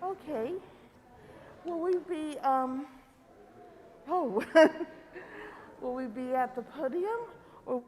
Okay. Will we be oh will we be at the podium or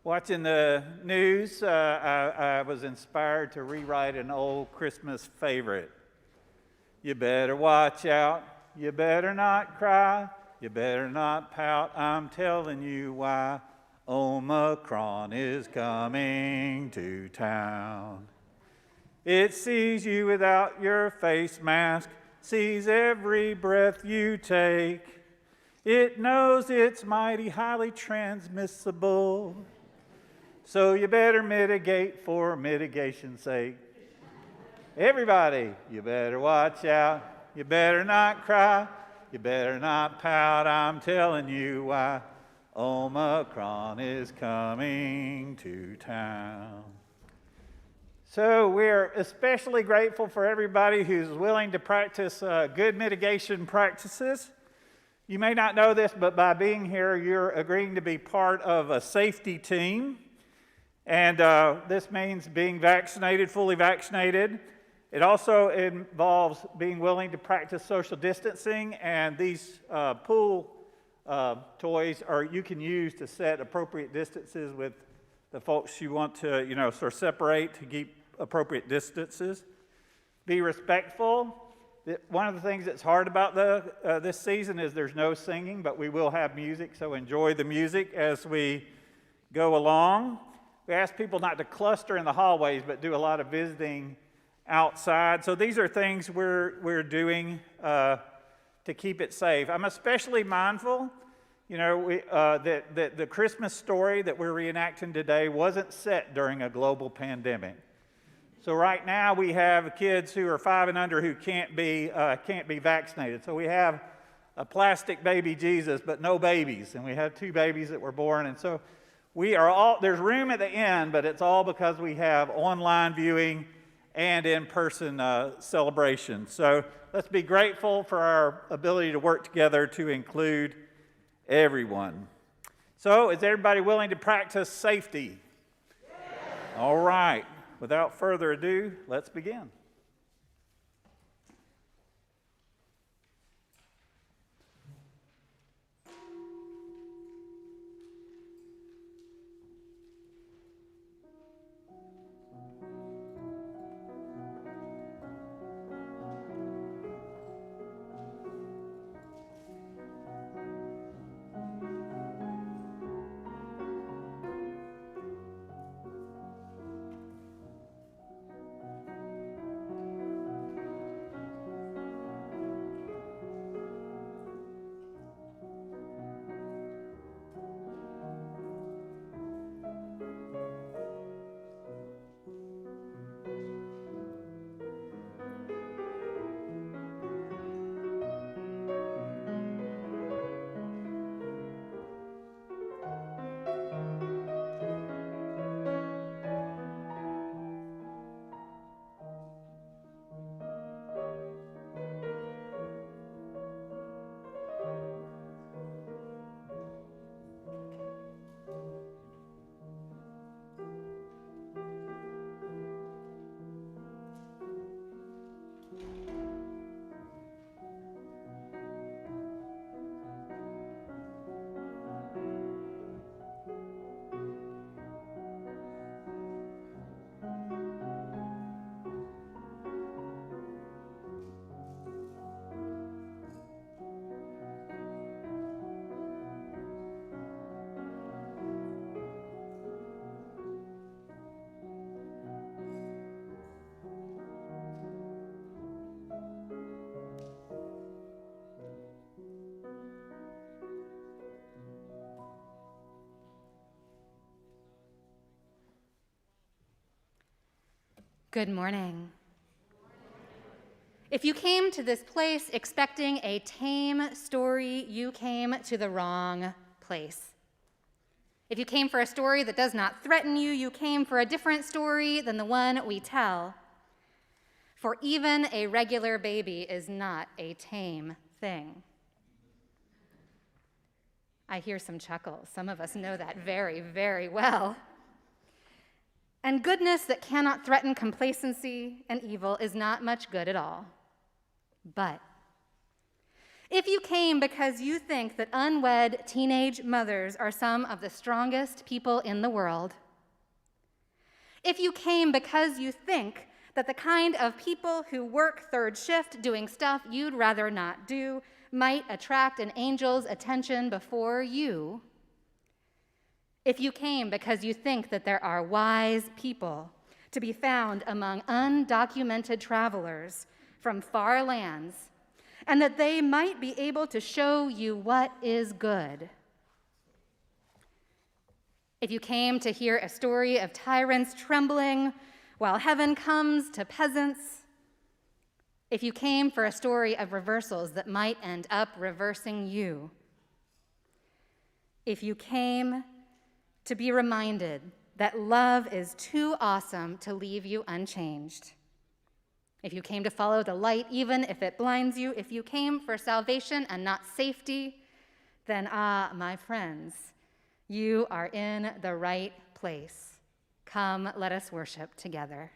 Watching the news, I was inspired to rewrite an old Christmas favorite. You better watch out, you better not cry, you better not pout, I'm telling you why. Omicron is coming to town. It sees you without your face mask, sees every breath you take. It knows it's mighty highly transmissible. So you better mitigate for mitigation's sake. Everybody, you better watch out. You better not cry. You better not pout. I'm telling you why. Omicron is coming to town. So we're especially grateful for everybody who's willing to practice good mitigation practices. You may not know this, but by being here, you're agreeing to be part of a safety team. And this means being vaccinated, fully vaccinated. It also involves being willing to practice social distancing, and these pool toys you can use to set appropriate distances with the folks you want to, sort of separate to keep appropriate distances. Be respectful. One of the things that's hard about this season is there's no singing, but we will have music, so enjoy the music as we go along. We ask people not to cluster in the hallways, but do a lot of visiting outside. So these are things we're doing to keep it safe. I'm especially mindful, that the Christmas story that we're reenacting today wasn't set during a global pandemic. So right now we have kids who are 5 and under who can't be vaccinated. So we have a plastic baby Jesus, but no babies, and we have 2 babies that were born, and so there's room at the end, but it's all because we have online viewing and in-person celebration. So let's be grateful for our ability to work together to include everyone. So is everybody willing to practice safety? Yes. All right. Without further ado, let's begin. Good morning. If you came to this place expecting a tame story, you came to the wrong place. If you came for a story that does not threaten you, you came for a different story than the one we tell. For even a regular baby is not a tame thing. I hear some chuckles. Some of us know that very, very well. And goodness that cannot threaten complacency and evil is not much good at all. But If you came because you think that unwed teenage mothers are some of the strongest people in the world, if you came because you think that the kind of people who work third shift doing stuff you'd rather not do might attract an angel's attention before you, if you came because you think that there are wise people to be found among undocumented travelers from far lands, and that they might be able to show you what is good, if you came to hear a story of tyrants trembling while heaven comes to peasants, if you came for a story of reversals that might end up reversing you, if you came to be reminded that love is too awesome to leave you unchanged, if you came to follow the light even if it blinds you, if you came for salvation and not safety, then my friends, you are in the right place. Come, let us worship together.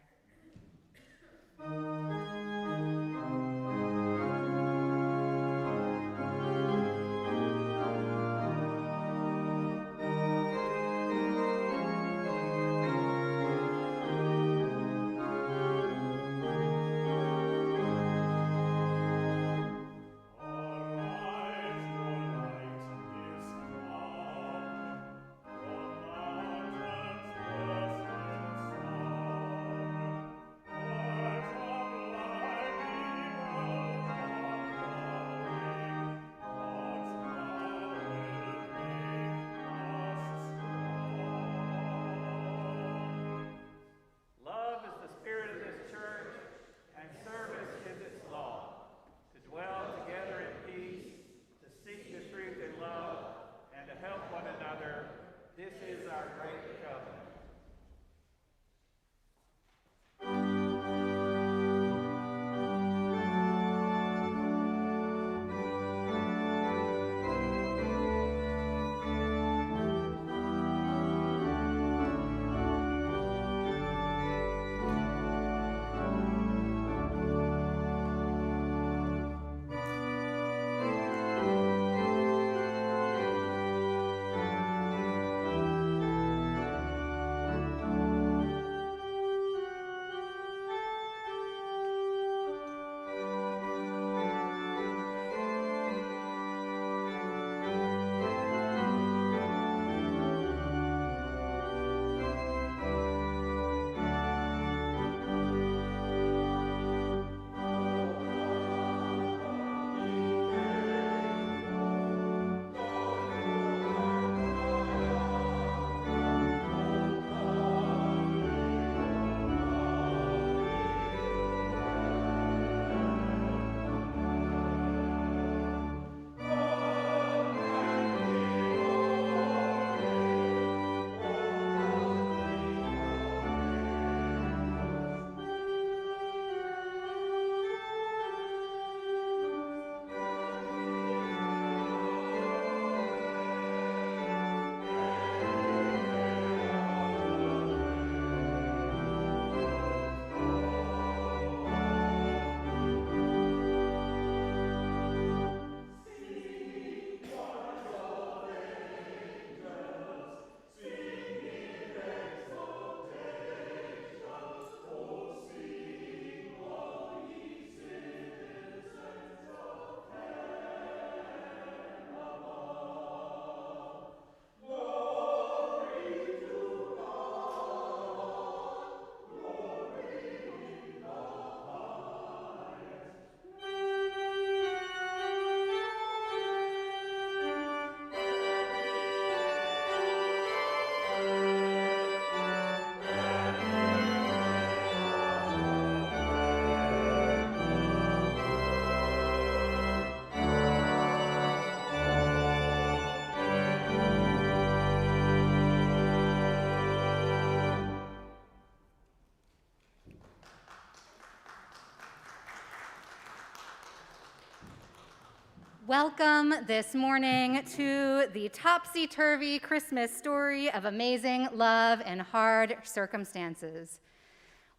Welcome this morning to the topsy-turvy Christmas story of amazing love and hard circumstances.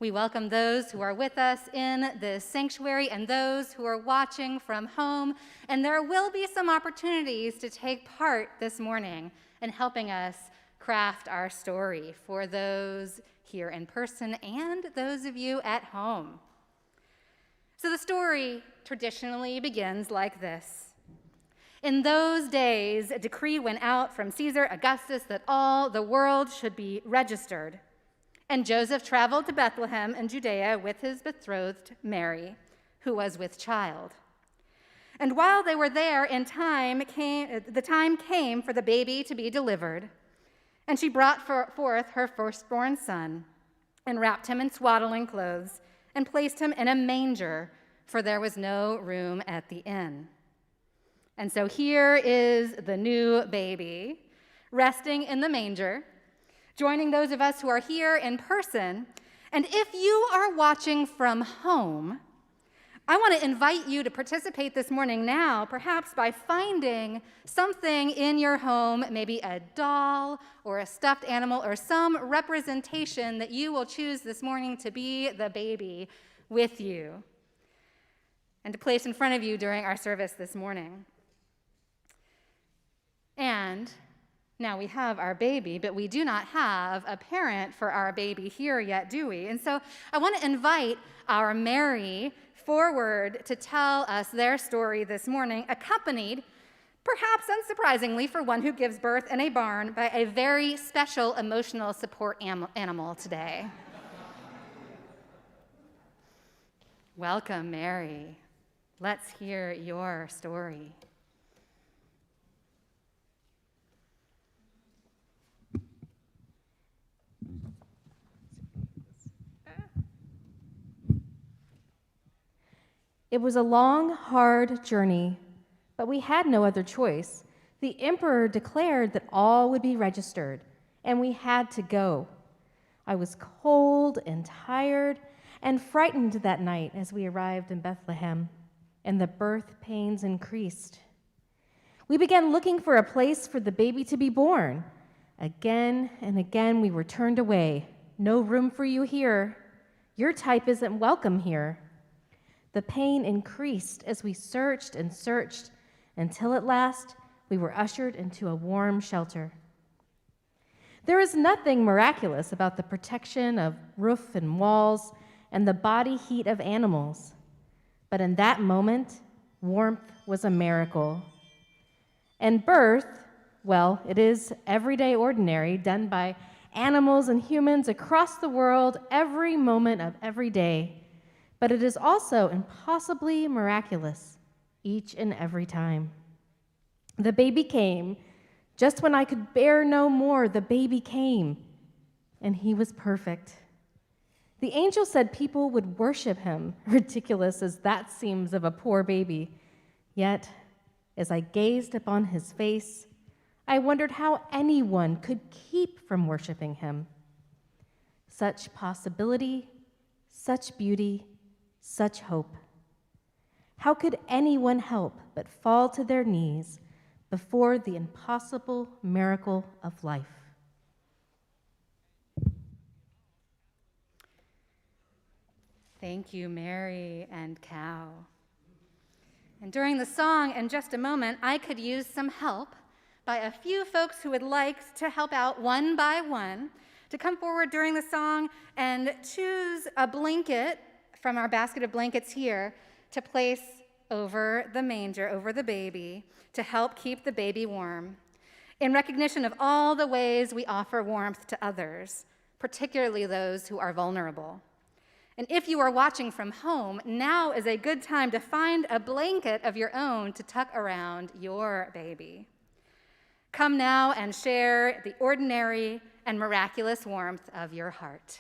We welcome those who are with us in this sanctuary and those who are watching from home. And there will be some opportunities to take part this morning in helping us craft our story for those here in person and those of you at home. So the story traditionally begins like this. In those days, a decree went out from Caesar Augustus that all the world should be registered. And Joseph traveled to Bethlehem in Judea with his betrothed Mary, who was with child. And while they were there, the time came for the baby to be delivered. And she brought forth her firstborn son and wrapped him in swaddling clothes and placed him in a manger, for there was no room at the inn. And so here is the new baby resting in the manger, joining those of us who are here in person. And if you are watching from home, I want to invite you to participate this morning now, perhaps by finding something in your home, maybe a doll or a stuffed animal or some representation that you will choose this morning to be the baby with you and to place in front of you during our service this morning. And now we have our baby, but we do not have a parent for our baby here yet, do we? And so I want to invite our Mary forward to tell us their story this morning, accompanied, perhaps unsurprisingly for one who gives birth in a barn, by a very special emotional support animal today. Welcome, Mary. Let's hear your story. It was a long, hard journey, but we had no other choice. The emperor declared that all would be registered, and we had to go. I was cold and tired and frightened that night as we arrived in Bethlehem, and the birth pains increased. We began looking for a place for the baby to be born. Again and again, we were turned away. No room for you here. Your type isn't welcome here. The pain increased as we searched and searched until at last we were ushered into a warm shelter. There is nothing miraculous about the protection of roof and walls and the body heat of animals, but in that moment, warmth was a miracle. And birth, well, it is everyday ordinary, done by animals and humans across the world every moment of every day. But it is also impossibly miraculous each and every time. The baby came. Just when I could bear no more, the baby came, and he was perfect. The angel said people would worship him, ridiculous as that seems of a poor baby. Yet, as I gazed upon his face, I wondered how anyone could keep from worshiping him. Such possibility, such beauty, such hope. How could anyone help but fall to their knees before the impossible miracle of life? Thank you, Mary and Cow. And during the song, in just a moment, I could use some help by a few folks who would like to help out one by one to come forward during the song and choose a blanket from our basket of blankets here to place over the manger, over the baby, to help keep the baby warm, in recognition of all the ways we offer warmth to others, particularly those who are vulnerable. And if you are watching from home, now is a good time to find a blanket of your own to tuck around your baby. Come now and share the ordinary and miraculous warmth of your heart.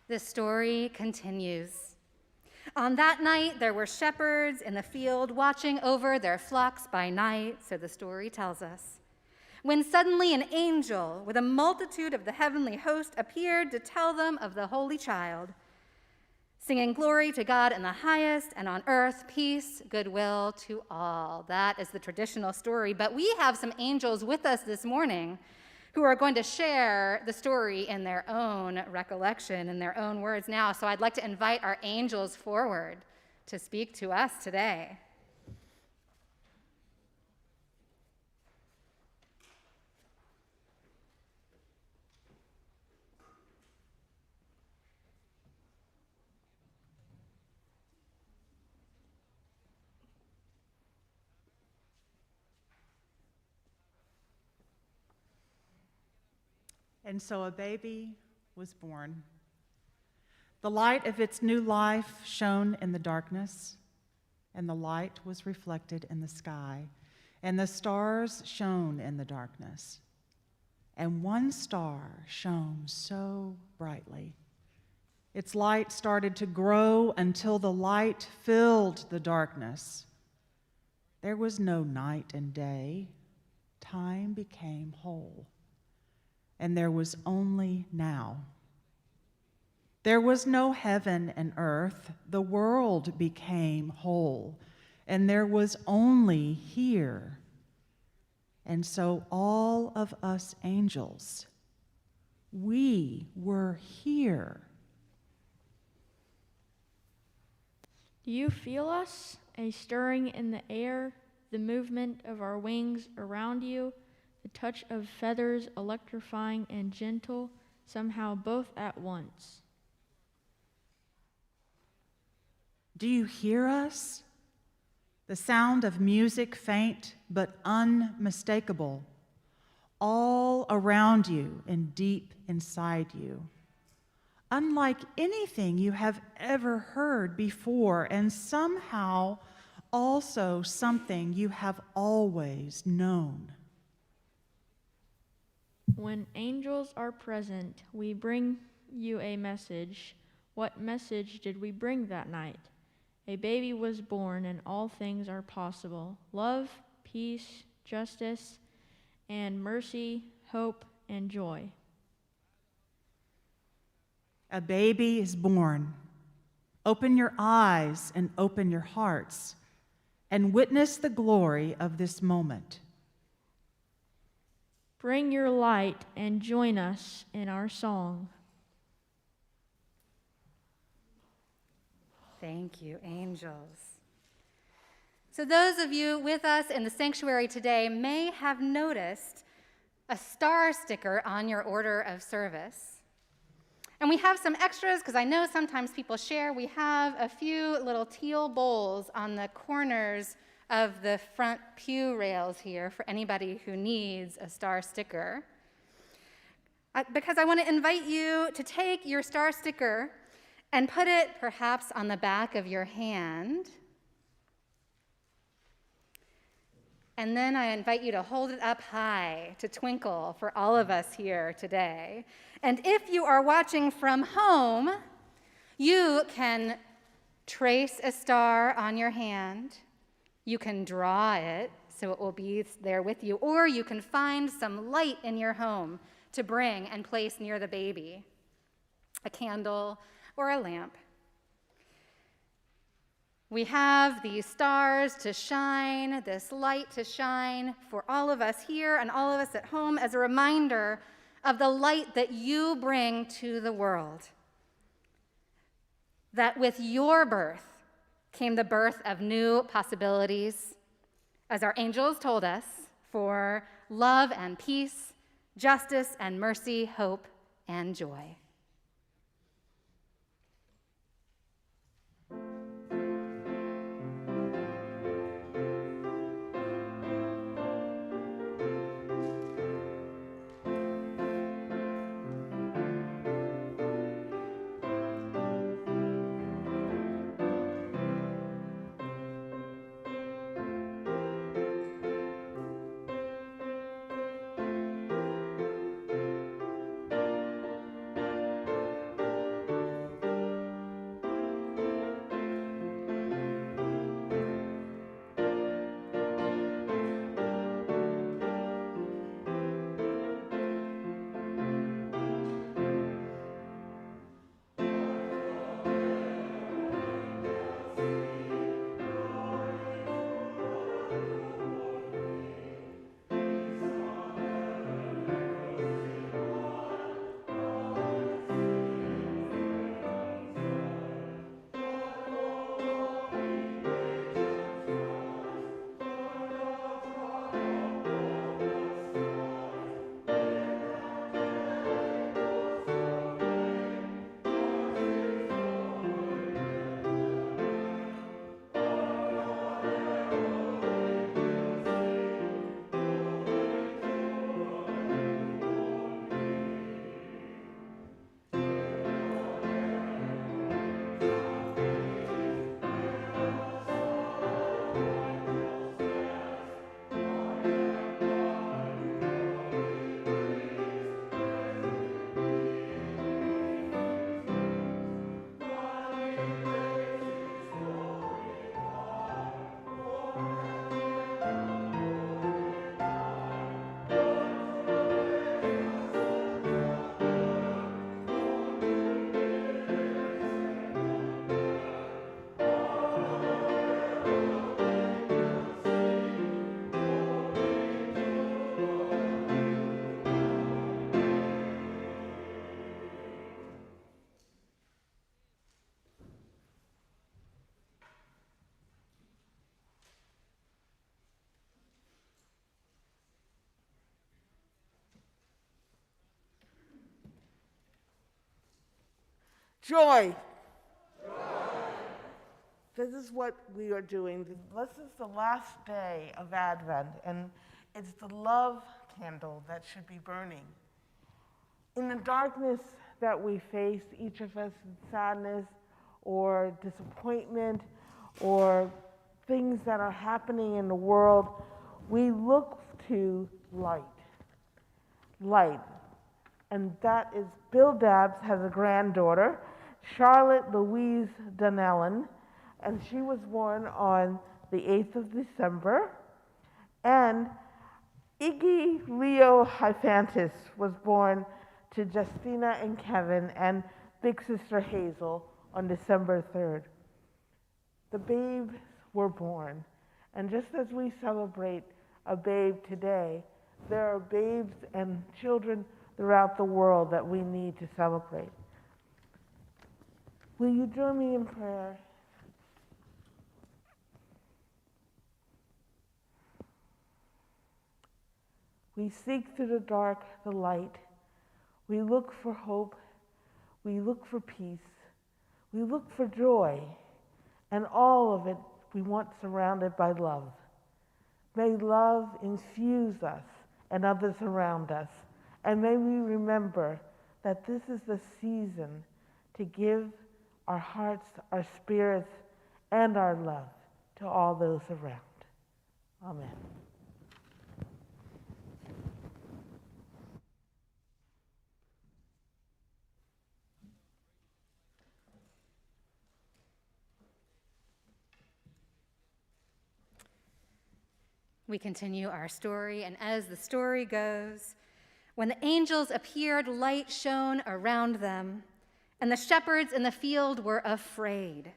The story continues. On that night, there were shepherds in the field watching over their flocks by night, so the story tells us, when suddenly an angel with a multitude of the heavenly host appeared to tell them of the holy child, singing glory to God in the highest, and on earth peace, goodwill to all. That is the traditional story, but we have some angels with us this morning who are going to share the story in their own recollection, in their own words now. So I'd like to invite our angels forward to speak to us today. And so a baby was born. The light of its new life shone in the darkness, and the light was reflected in the sky, and the stars shone in the darkness. And one star shone so brightly. Its light started to grow until the light filled the darkness. There was no night and day. Time became whole. And there was only now. There was no heaven and earth. The world became whole, and there was only here. And so all of us angels, we were here. Do you feel us? A stirring in the air, the movement of our wings around you, the touch of feathers electrifying and gentle, somehow both at once. Do you hear us? The sound of music faint but unmistakable, all around you and deep inside you. Unlike anything you have ever heard before, and somehow also something you have always known. When angels are present, we bring you a message. What message did we bring that night? A baby was born and all things are possible. Love, peace, justice, and mercy, hope, and joy. A baby is born. Open your eyes and open your hearts and witness the glory of this moment. Bring your light and join us in our song. Thank you, angels. So those of you with us in the sanctuary today may have noticed a star sticker on your order of service. And we have some extras, because I know sometimes people share. We have a few little teal bowls on the corners of the front pew rails here for anybody who needs a star sticker. Because I want to invite you to take your star sticker and put it perhaps on the back of your hand. And then I invite you to hold it up high to twinkle for all of us here today. And if you are watching from home, you can trace a star on your hand. You can draw it so it will be there with you, or you can find some light in your home to bring and place near the baby, a candle or a lamp. We have these stars to shine, this light to shine for all of us here and all of us at home as a reminder of the light that you bring to the world. That with your birth came the birth of new possibilities, as our angels told us, for love and peace, justice and mercy, hope and joy. Joy. This is what we are doing. This is the last day of Advent, and it's the love candle that should be burning. In the darkness that we face, each of us, in sadness or disappointment or things that are happening in the world, we look to light. Light. And that is Bill Dabbs has a granddaughter, Charlotte Louise Donnellan, and she was born on the 8th of December. And Iggy Leo Hyphantis was born to Justina and Kevin and big sister Hazel on December 3rd. The babes were born. And just as we celebrate a babe today, there are babes and children throughout the world that we need to celebrate. Will you join me in prayer? We seek through the dark the light. We look for hope. We look for peace. We look for joy. And all of it we want surrounded by love. May love infuse us and others around us. And may we remember that this is the season to give our hearts, our spirits, and our love to all those around. Amen. We continue our story, and as the story goes, when the angels appeared, light shone around them, and the shepherds in the field were afraid.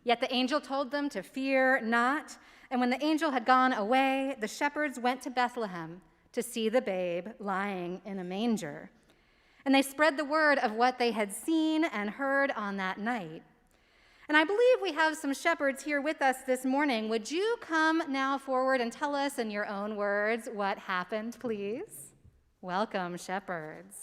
Yet the angel told them to fear not, and when the angel had gone away, the shepherds went to Bethlehem to see the babe lying in a manger. And they spread the word of what they had seen and heard on that night. And I believe we have some shepherds here with us this morning. Would you come now forward and tell us in your own words what happened, please? Welcome, shepherds.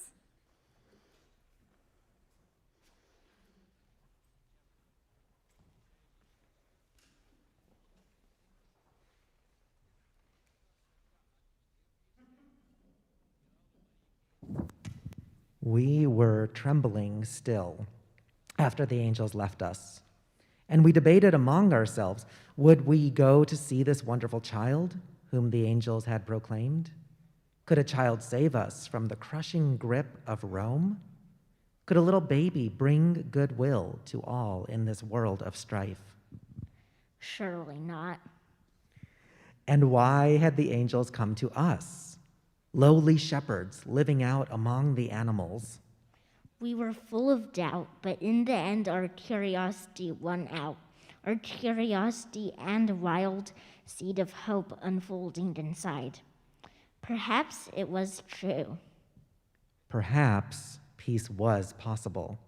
We were trembling still after the angels left us, and we debated among ourselves, would we go to see this wonderful child whom the angels had proclaimed? Could a child save us from the crushing grip of Rome? Could a little baby bring goodwill to all in this world of strife? Surely not. And why had the angels come to us, lowly shepherds living out among the animals? We were full of doubt, but in the end our curiosity won out. Our curiosity and a wild seed of hope unfolding inside. Perhaps it was true. Perhaps peace was possible.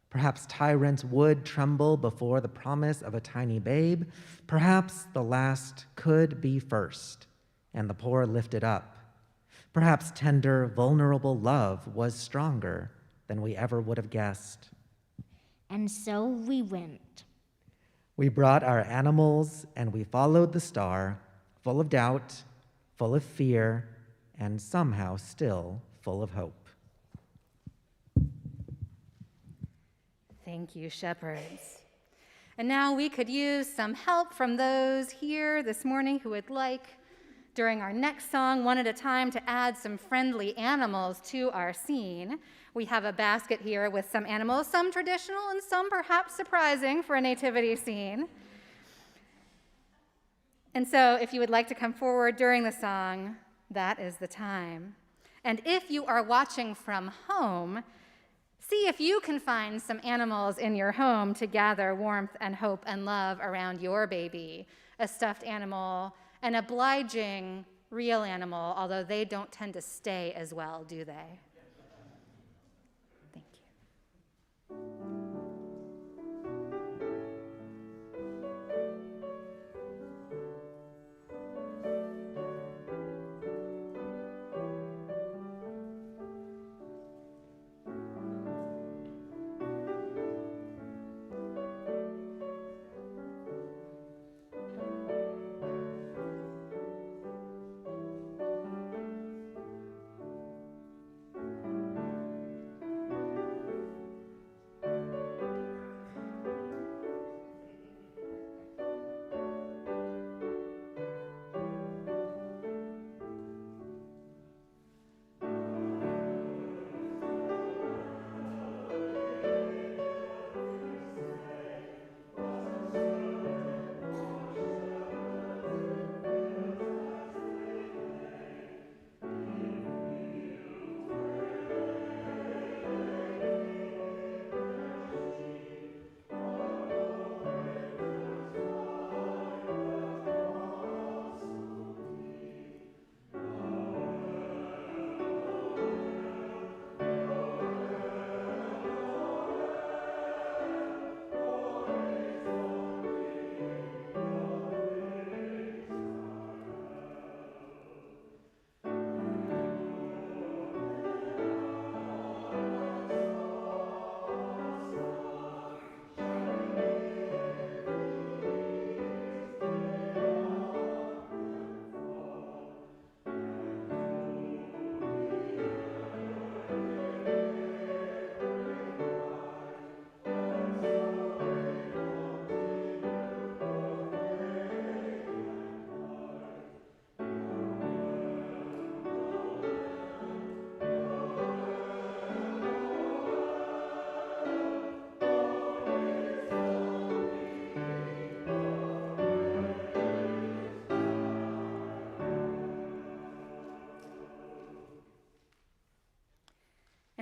Perhaps tyrants would tremble before the promise of a tiny babe. Perhaps the last could be first, and the poor lifted up. Perhaps tender, vulnerable love was stronger than we ever would have guessed. And so we went. We brought our animals and we followed the star, full of doubt, full of fear, and somehow still full of hope. Thank you, shepherds. And now we could use some help from those here this morning who would like, during our next song, one at a time, to add some friendly animals to our scene. We have a basket here with some animals, some traditional and some perhaps surprising for a nativity scene. And so if you would like to come forward during the song, that is the time. And if you are watching from home, see if you can find some animals in your home to gather warmth and hope and love around your baby. A stuffed animal, an obliging real animal, although they don't tend to stay as well, do they? Thank you.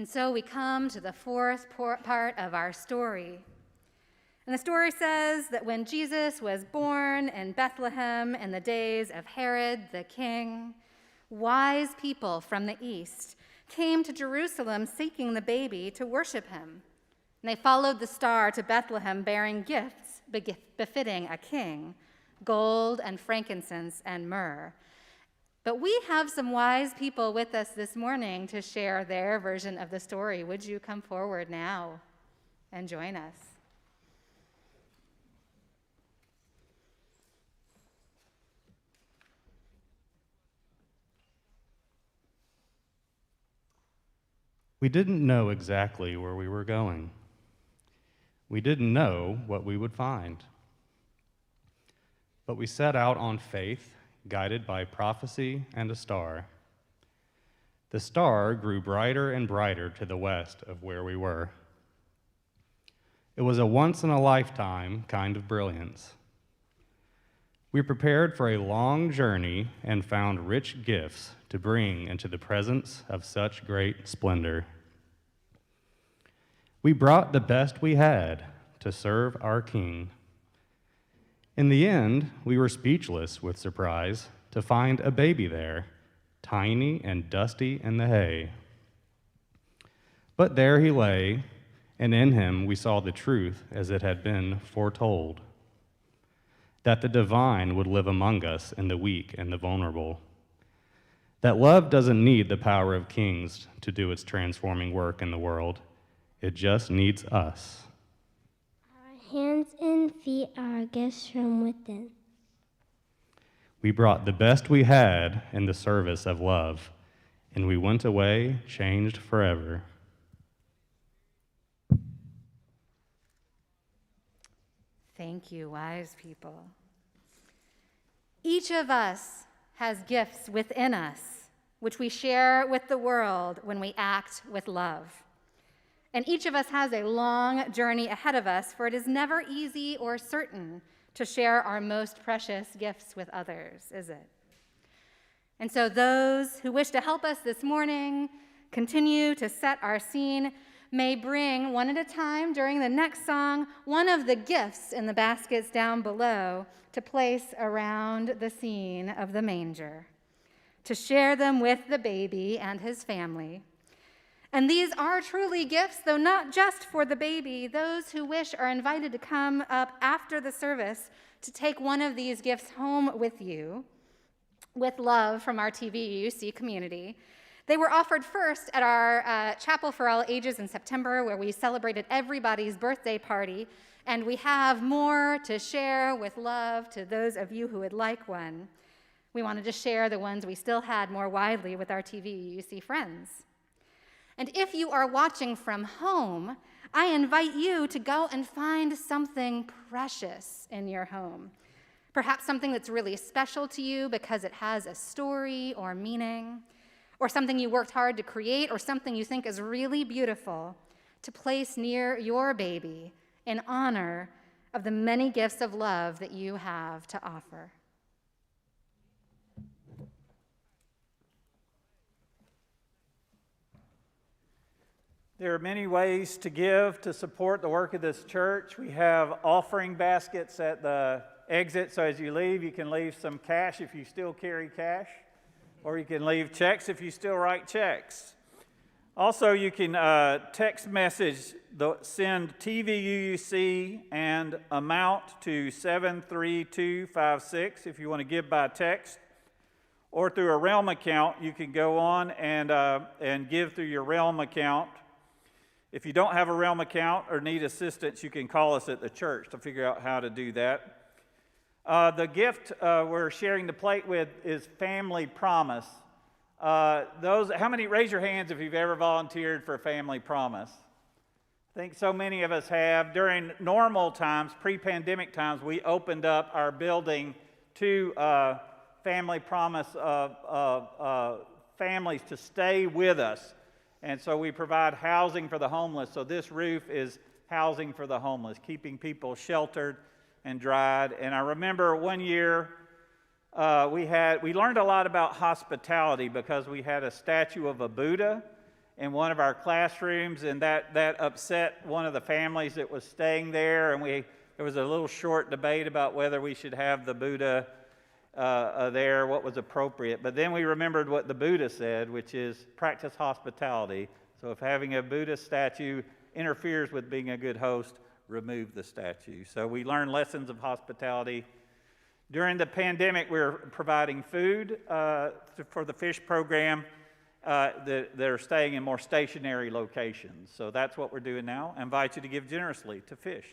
And so we come to the fourth part of our story. And the story says that when Jesus was born in Bethlehem in the days of Herod the king, wise people from the east came to Jerusalem seeking the baby to worship him. And they followed the star to Bethlehem bearing gifts befitting a king, gold and frankincense and myrrh. But we have some wise people with us this morning to share their version of the story. Would you come forward now and join us? We didn't know exactly where we were going. We didn't know what we would find. But we set out on faith, guided by prophecy and a star. The star grew brighter and brighter to the west of where we were. It was a once-in-a-lifetime kind of brilliance. We prepared for a long journey and found rich gifts to bring into the presence of such great splendor. We brought the best we had to serve our King. In the end, we were speechless with surprise to find a baby there, tiny and dusty in the hay. But there he lay, and in him we saw the truth as it had been foretold, that the divine would live among us in the weak and the vulnerable, that love doesn't need the power of kings to do its transforming work in the world. It just needs us. Our hands and feet are gifts from within. We brought the best we had in the service of love, and we went away changed forever. Thank you, wise people. Each of us has gifts within us, which we share with the world when we act with love. And each of us has a long journey ahead of us, for it is never easy or certain to share our most precious gifts with others, is it? And so those who wish to help us this morning continue to set our scene may bring one at a time during the next song one of the gifts in the baskets down below to place around the scene of the manger, to share them with the baby and his family. And these are truly gifts, though not just for the baby. Those who wish are invited to come up after the service to take one of these gifts home with you, with love from our TVUC community. They were offered first at our Chapel for All Ages in September, where we celebrated everybody's birthday party, and we have more to share with love to those of you who would like one. We wanted to share the ones we still had more widely with our TVUC friends. And if you are watching from home, I invite you to go and find something precious in your home. Perhaps something that's really special to you because it has a story or meaning, or something you worked hard to create, or something you think is really beautiful to place near your baby in honor of the many gifts of love that you have to offer. There are many ways to give to support the work of this church. We have offering baskets at the exit, so as you leave, you can leave some cash if you still carry cash, or you can leave checks if you still write checks. Also, you can text message, send TVUC and amount to 73256 if you want to give by text, or through a Realm account. You can go on and give through your Realm account. If you don't have a Realm account or need assistance, you can call us at the church to figure out how to do that. The gift we're sharing the plate with is Family Promise. How many, raise your hands if you've ever volunteered for Family Promise? I think so many of us have. During normal times, pre-pandemic times, we opened up our building to Family Promise families to stay with us. And so we provide housing for the homeless. So this roof is housing for the homeless, keeping people sheltered and dried. And I remember one year we learned a lot about hospitality because we had a statue of a Buddha, in one of our classrooms, and that upset one of the families that was staying there, and there was a little short debate about whether we should have the Buddha there, what was appropriate. But then we remembered what the Buddha said, which is practice hospitality. So if having a Buddha statue interferes with being a good host, remove the statue. So we learned lessons of hospitality. During the pandemic, we were providing food for the fish program that are staying in more stationary locations. So that's what we're doing now. I invite you to give generously to fish.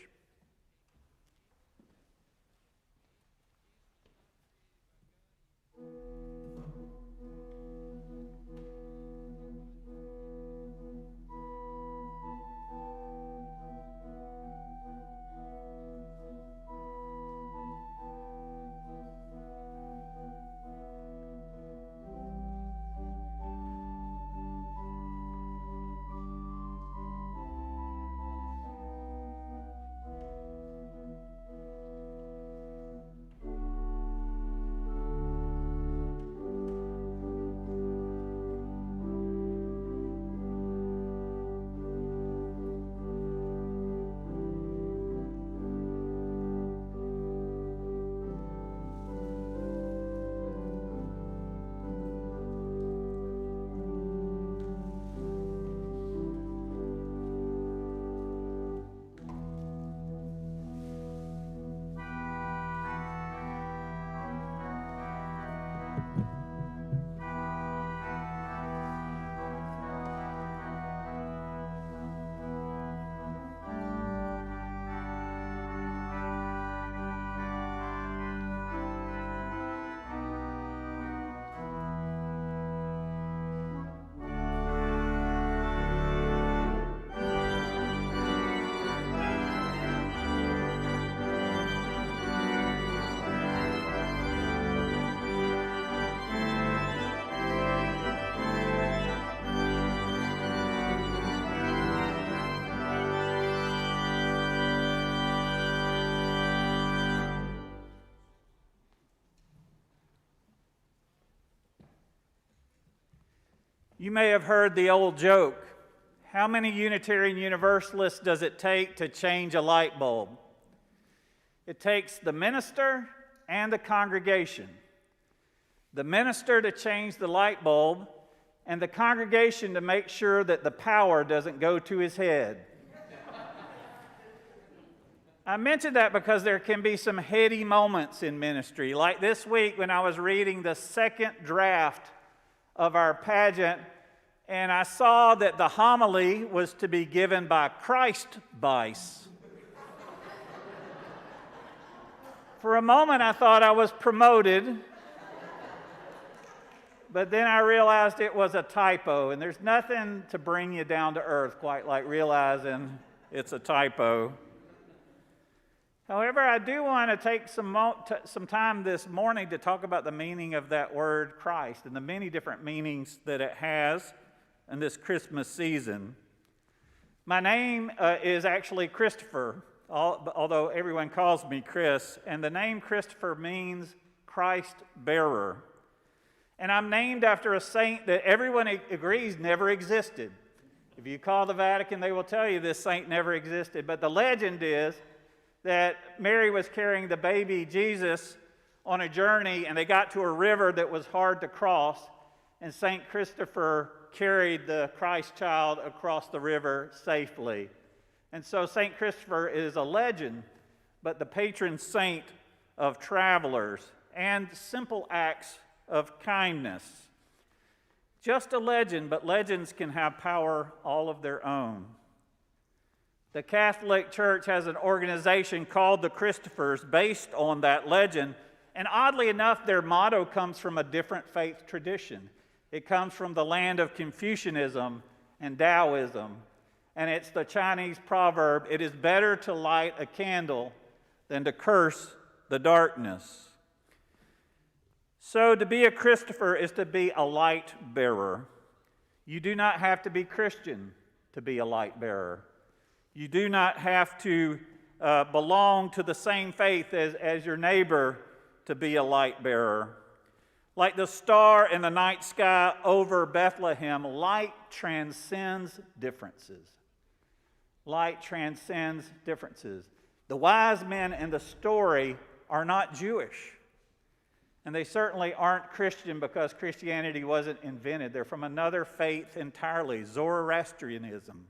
You may have heard the old joke, how many Unitarian Universalists does it take to change a light bulb? It takes the minister and the congregation. The minister to change the light bulb, and the congregation to make sure that the power doesn't go to his head. I mention that because there can be some heady moments in ministry, like this week when I was reading the second draft of our pageant, and I saw that the homily was to be given by Christ Bice. For a moment, I thought I was promoted, but then I realized it was a typo, and there's nothing to bring you down to earth quite like realizing it's a typo. However, I do want to take some time this morning to talk about the meaning of that word Christ and the many different meanings that it has in this Christmas season. My name is actually Christopher, although everyone calls me Chris, and the name Christopher means Christ bearer. And I'm named after a saint that everyone agrees never existed. If you call the Vatican, they will tell you this saint never existed. But the legend is that Mary was carrying the baby Jesus on a journey, and they got to a river that was hard to cross, and St. Christopher carried the Christ child across the river safely. And so St. Christopher is a legend, but the patron saint of travelers and simple acts of kindness. Just a legend, but legends can have power all of their own. The Catholic Church has an organization called the Christophers based on that legend, and oddly enough, their motto comes from a different faith tradition. It comes from the land of Confucianism and Taoism, and it's the Chinese proverb, "It is better to light a candle than to curse the darkness." So to be a Christopher is to be a light bearer. You do not have to be Christian to be a light bearer. You do not have to belong to the same faith as your neighbor to be a light bearer. Like the star in the night sky over Bethlehem, light transcends differences. Light transcends differences. The wise men in the story are not Jewish. And they certainly aren't Christian because Christianity wasn't invented. They're from another faith entirely, Zoroastrianism,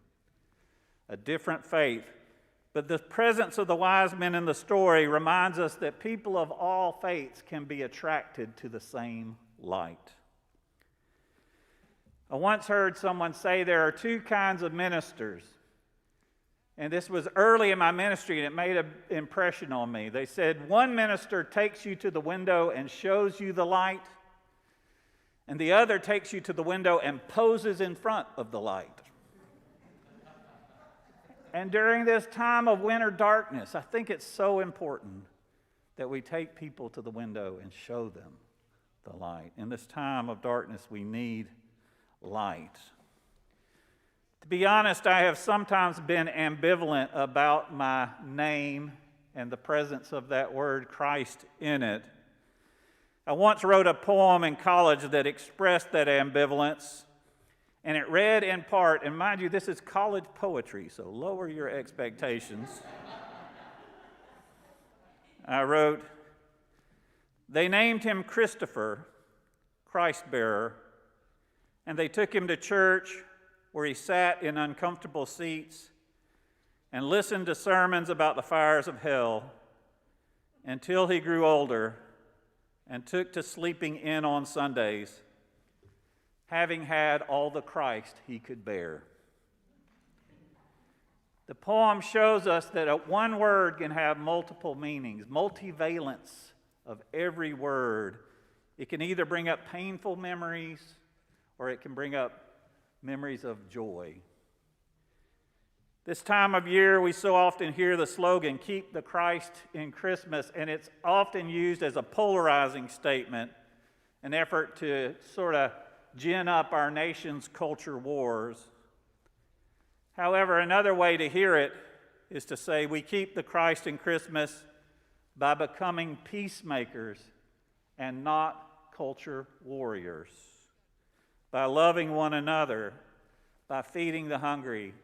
a different faith. But the presence of the wise men in the story reminds us that people of all faiths can be attracted to the same light. I once heard someone say there are two kinds of ministers. And this was early in my ministry, and it made an impression on me. They said, one minister takes you to the window and shows you the light, and the other takes you to the window and poses in front of the light. And during this time of winter darkness, I think it's so important that we take people to the window and show them the light. In this time of darkness, we need light. To be honest, I have sometimes been ambivalent about my name and the presence of that word Christ in it. I once wrote a poem in college that expressed that ambivalence, and it read in part, and mind you, this is college poetry, so lower your expectations. I wrote, "They named him Christopher, Christ-bearer, and they took him to church where he sat in uncomfortable seats and listened to sermons about the fires of hell until he grew older and took to sleeping in on Sundays, having had all the Christ he could bear." The poem shows us that one word can have multiple meanings, multivalence of every word. It can either bring up painful memories or it can bring up memories of joy. This time of year, we so often hear the slogan, "Keep the Christ in Christmas," and it's often used as a polarizing statement, an effort to sort of gin up our nation's culture wars. However, another way to hear it is to say we keep the Christ in Christmas by becoming peacemakers and not culture warriors, by loving one another, by feeding the hungry,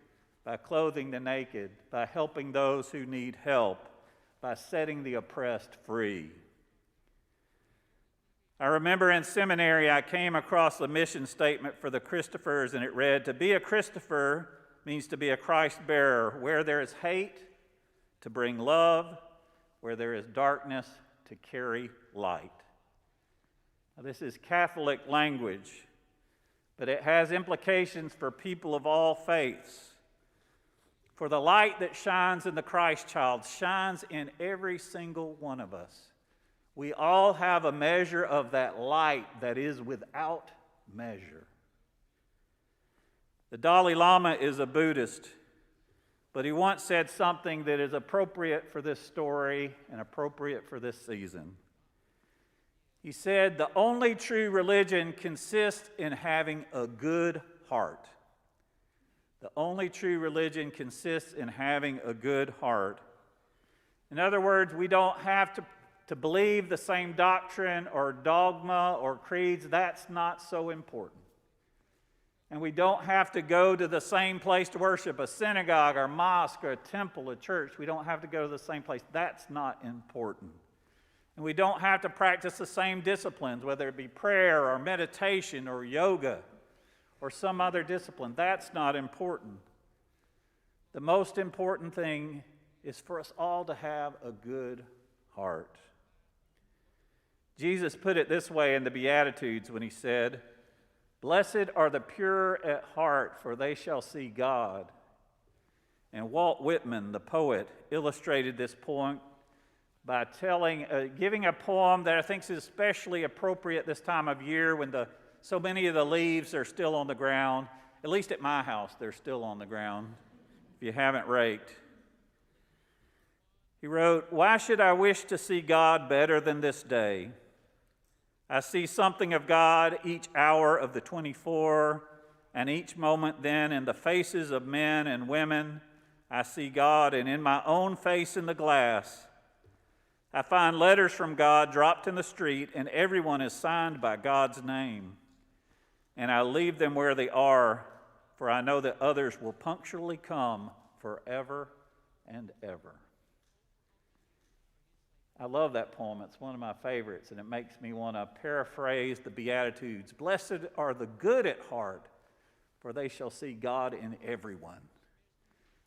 by clothing the naked, by helping those who need help, by setting the oppressed free. I remember in seminary I came across the mission statement for the Christophers, and it read, "To be a Christopher means to be a Christ bearer. Where there is hate, to bring love. Where there is darkness, to carry light." Now, this is Catholic language, but it has implications for people of all faiths. For the light that shines in the Christ child shines in every single one of us. We all have a measure of that light that is without measure. The Dalai Lama is a Buddhist, but he once said something that is appropriate for this story and appropriate for this season. He said, "The only true religion consists in having a good heart." The only true religion consists in having a good heart. In other words, we don't have to believe the same doctrine or dogma or creeds. That's not so important. And we don't have to go to the same place to worship, a synagogue or mosque or a temple, a church. We don't have to go to the same place. That's not important. And we don't have to practice the same disciplines, whether it be prayer or meditation or yoga or some other discipline. That's not important. The most important thing is for us all to have a good heart. Jesus put it this way in the Beatitudes when he said, "Blessed are the pure at heart, for they shall see God." And Walt Whitman, the poet, illustrated this point by giving a poem that I think is especially appropriate this time of year when so many of the leaves are still on the ground. At least at my house, they're still on the ground, if you haven't raked. He wrote, "Why should I wish to see God better than this day? I see something of God each hour of the 24, and each moment then in the faces of men and women, I see God, and in my own face in the glass, I find letters from God dropped in the street, and everyone is signed by God's name. And I leave them where they are, for I know that others will punctually come forever and ever. I love that poem. It's one of my favorites, and it makes me want to paraphrase the Beatitudes. Blessed are the good at heart, for they shall see God in everyone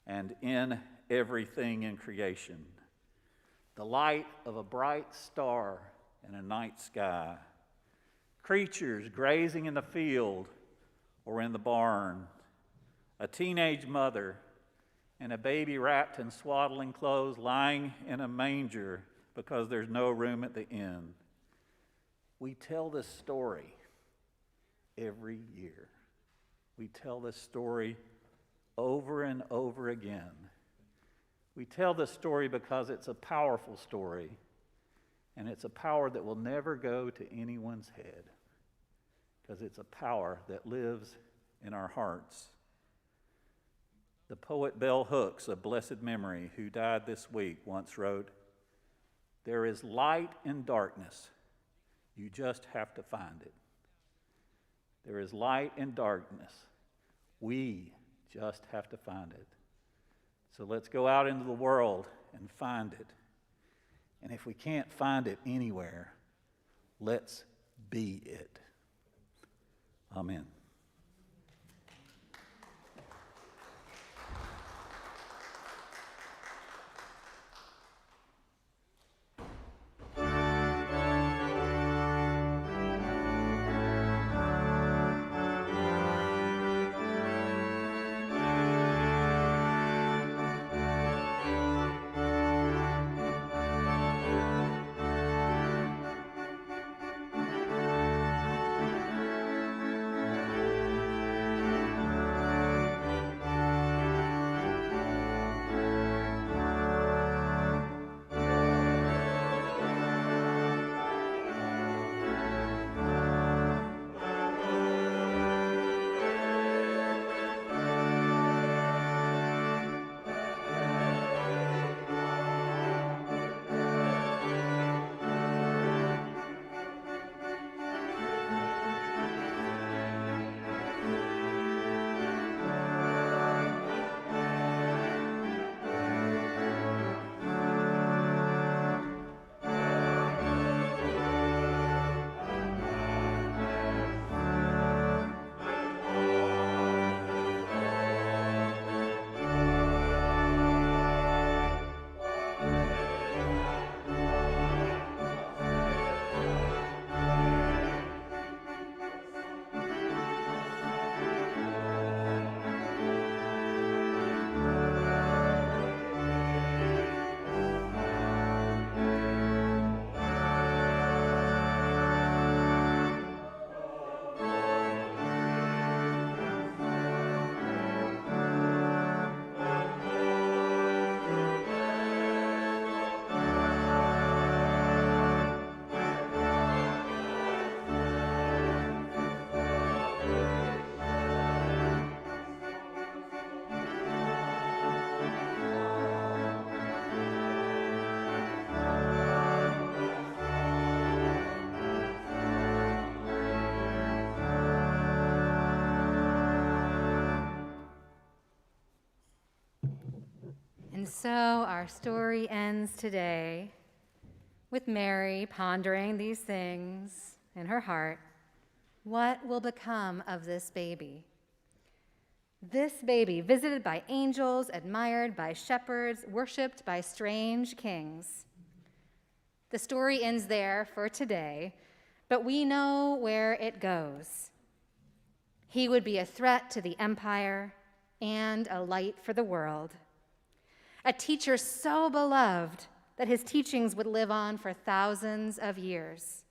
and in everything in creation. The light of a bright star in a night sky. Creatures grazing in the field or in the barn. A teenage mother and a baby wrapped in swaddling clothes lying in a manger because there's no room at the inn. We tell this story every year. We tell this story over and over again. We tell this story because it's a powerful story, and it's a power that will never go to anyone's head, because it's a power that lives in our hearts. The poet Bell Hooks, of blessed memory, who died this week, once wrote, "There is light in darkness. You just have to find it." There is light in darkness. We just have to find it. So let's go out into the world and find it. And if we can't find it anywhere, let's be it. Amen. And so our story ends today with Mary pondering these things in her heart. What will become of this baby? This baby, visited by angels, admired by shepherds, worshiped by strange kings. The story ends there for today, but we know where it goes. He would be a threat to the empire and a light for the world. A teacher so beloved that his teachings would live on for thousands of years.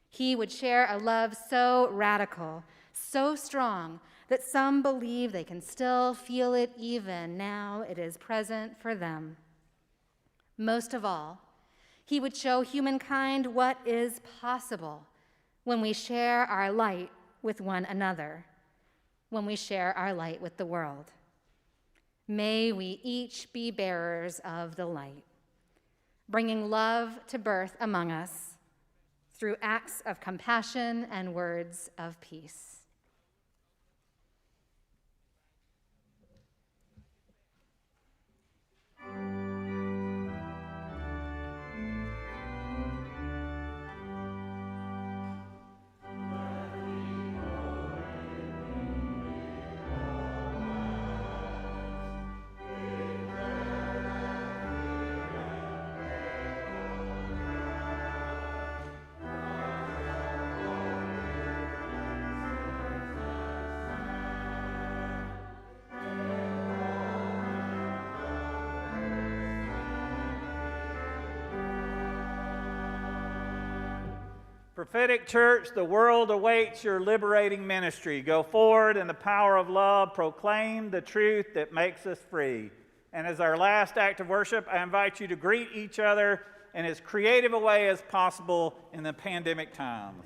He would share a love so radical, so strong, that some believe they can still feel it even now it is present for them. Most of all, he would show humankind what is possible when we share our light with one another, when we share our light with the world. May we each be bearers of the light. bringing love to birth among us through acts of compassion and words of peace. Prophetic Church, the world awaits your liberating ministry. Go forward in the power of love, proclaim the truth that makes us free. And as our last act of worship, I invite you to greet each other in as creative a way as possible in the pandemic times.